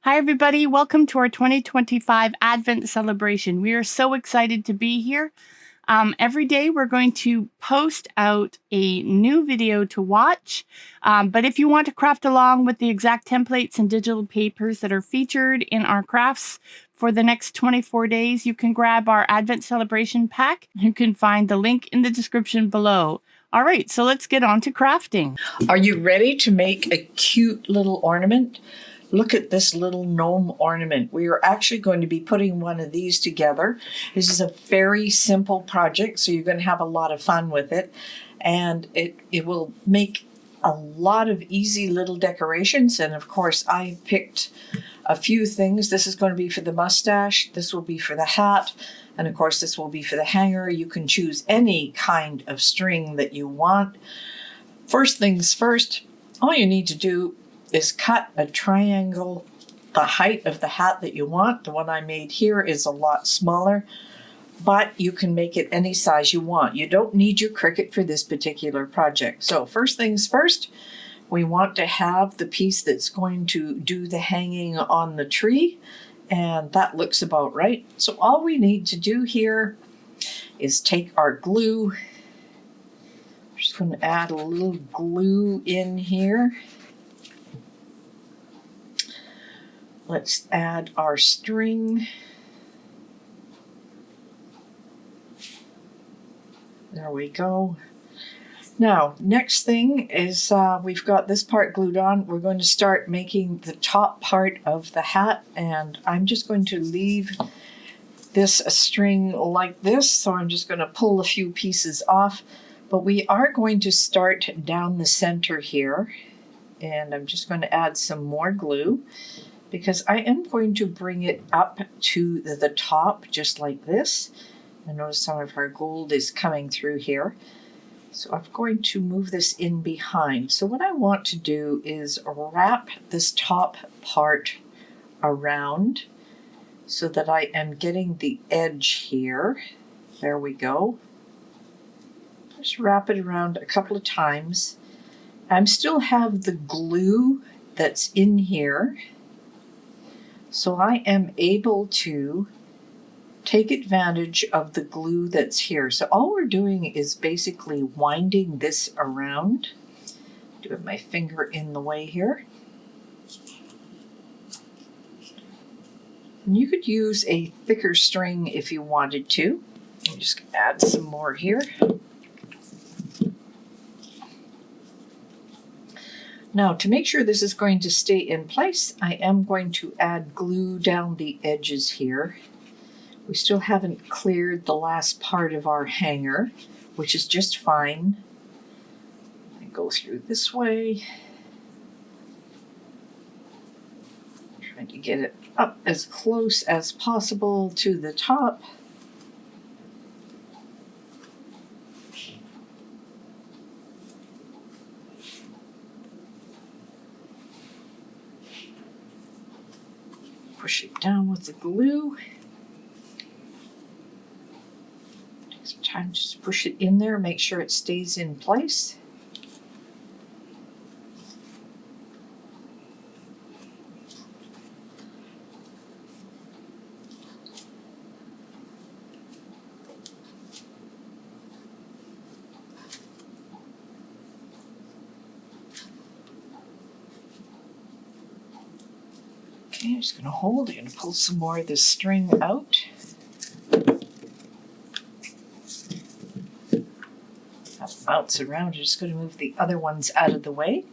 Hi, everybody. Welcome to our 2025 Advent celebration. We are so excited to be here. Every day, we're going to post out a new video to watch. But if you want to craft along with the exact templates and digital papers that are featured in our crafts for the next 24 days, you can grab our Advent celebration pack. You can find the link in the description below. All right, so let's get on to crafting. Are you ready to make a cute little ornament? Look at this little gnome ornament. We are actually going to be putting one of these together. This is a very simple project, so you're going to have a lot of fun with it. And it will make a lot of easy little decorations. And of course, I picked a few things. This is going to be for the mustache. This will be for the hat. And of course, this will be for the hanger. You can choose any kind of string that you want. First things first, all you need to do is cut a triangle, the height of the hat that you want. The one I made here is a lot smaller, but you can make it any size you want. You don't need your Cricut for this particular project. So first things first, we want to have the piece that's going to do the hanging on the tree, and that looks about right. So all we need to do here is take our glue. I'm just going to add a little glue in here. Let's add our string. There we go. Now, next thing is we've got this part glued on. We're going to start making the top part of the hat, and I'm just going to leave this a string like this. So I'm just going to pull a few pieces off, but we are going to start down the center here, and I'm just going to add some more glue, because I am going to bring it up to the top just like this. And notice some of our gold is coming through here. So I'm going to move this in behind. So what I want to do is wrap this top part around so that I am getting the edge here. There we go. Just wrap it around a couple of times. I still have the glue that's in here, so I am able to take advantage of the glue that's here. So all we're doing is basically winding this around. Do have my finger in the way here. And you could use a thicker string if you wanted to. I'm just going to add some more here. Now, to make sure this is going to stay in place, I am going to add glue down the edges here. We still haven't cleared the last part of our hanger, which is just fine. I go through this way. Trying to get it up as close as possible to the top. Push it down with the glue. Take some time just to push it in there, make sure it stays in place. Okay, I'm just going to hold it and pull some more of this string out. That bounce around. I'm just going to move the other ones out of the way.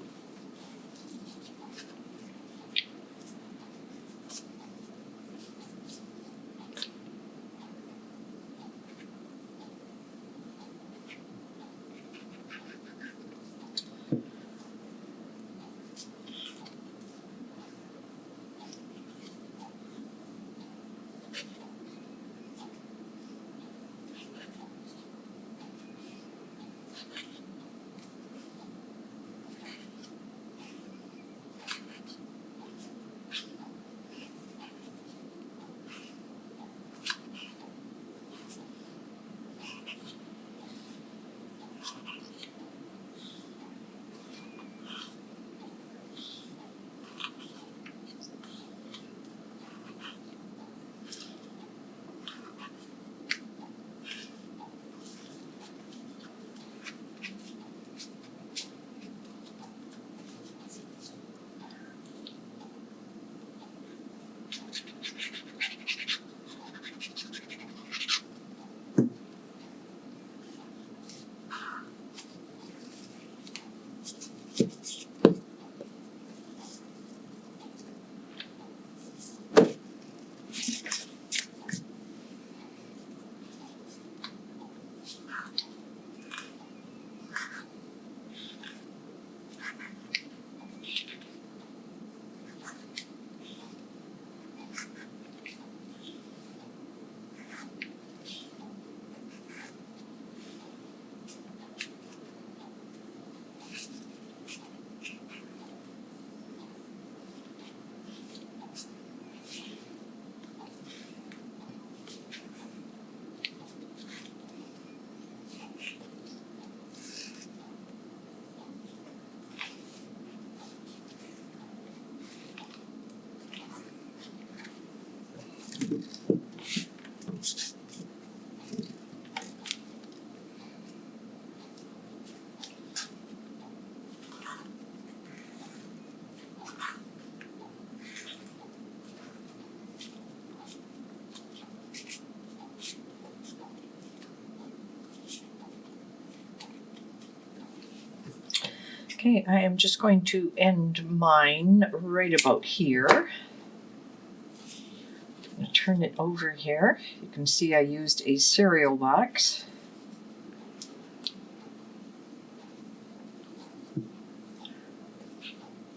Okay, I am just going to end mine right about here. I'm going to turn it over here. You can see I used a cereal box.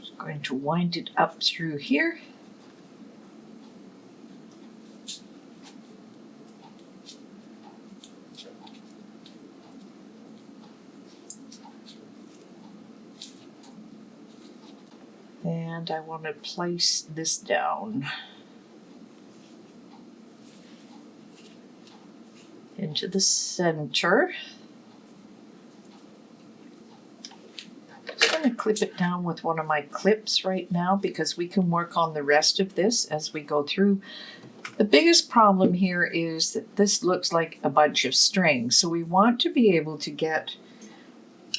Just going to wind it up through here. And I want to place this down into the center. I'm just going to clip it down with one of my clips right now because we can work on the rest of this as we go through. The biggest problem here is that this looks like a bunch of strings, so we want to be able to get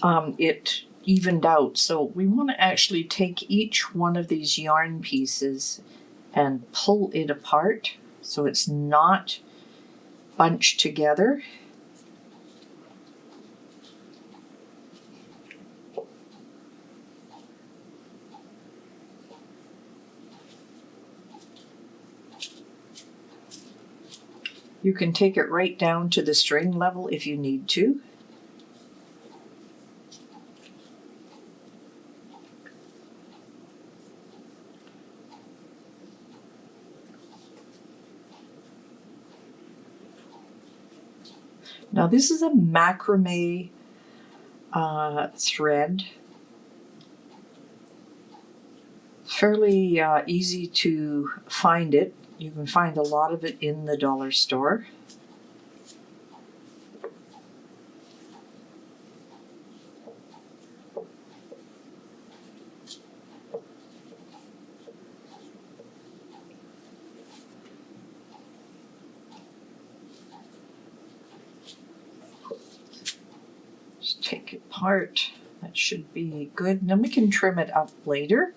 it evened out. So we want to actually take each one of these yarn pieces and pull it apart so it's not bunched together. You can take it right down to the string level if you need to. Now this is a macrame thread. Fairly easy to find it. You can find a lot of it in the dollar store. Just take it apart. That should be good. And then we can trim it up later.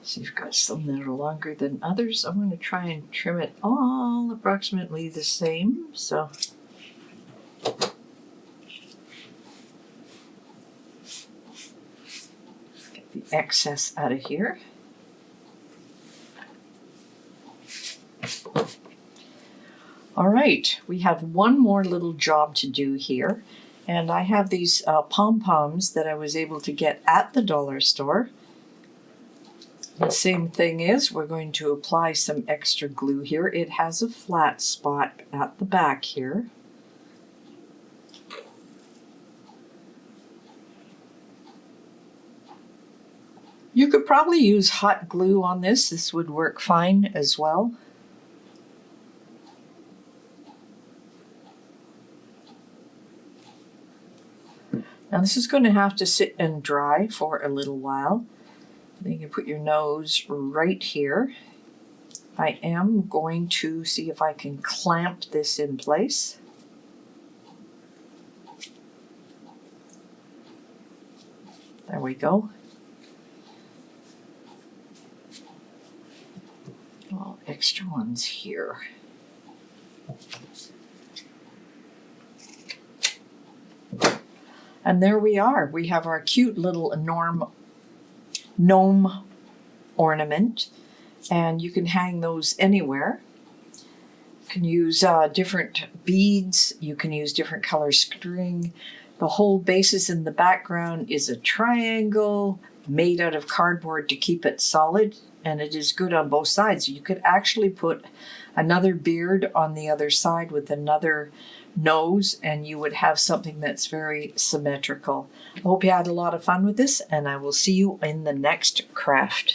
So you've got some that are longer than others. I'm going to try and trim it all approximately the same. So get the excess out of here. All right, we have one more little job to do here. And I have these pom-poms that I was able to get at the dollar store. The same thing is, we're going to apply some extra glue here. It has a flat spot at the back here. You could probably use hot glue on this. This would work fine as well. Now this is going to have to sit and dry for a little while. Then you can put your nose right here. I am going to see if I can clamp this in place. There we go. Well, extra ones here. And there we are. We have our cute little gnome ornament, and you can hang those anywhere. You can use different beads, you can use different color string. The whole basis in the background is a triangle made out of cardboard to keep it solid, and it is good on both sides. You could actually put another beard on the other side with another nose, and you would have something that's very symmetrical. I hope you had a lot of fun with this, and I will see you in the next craft.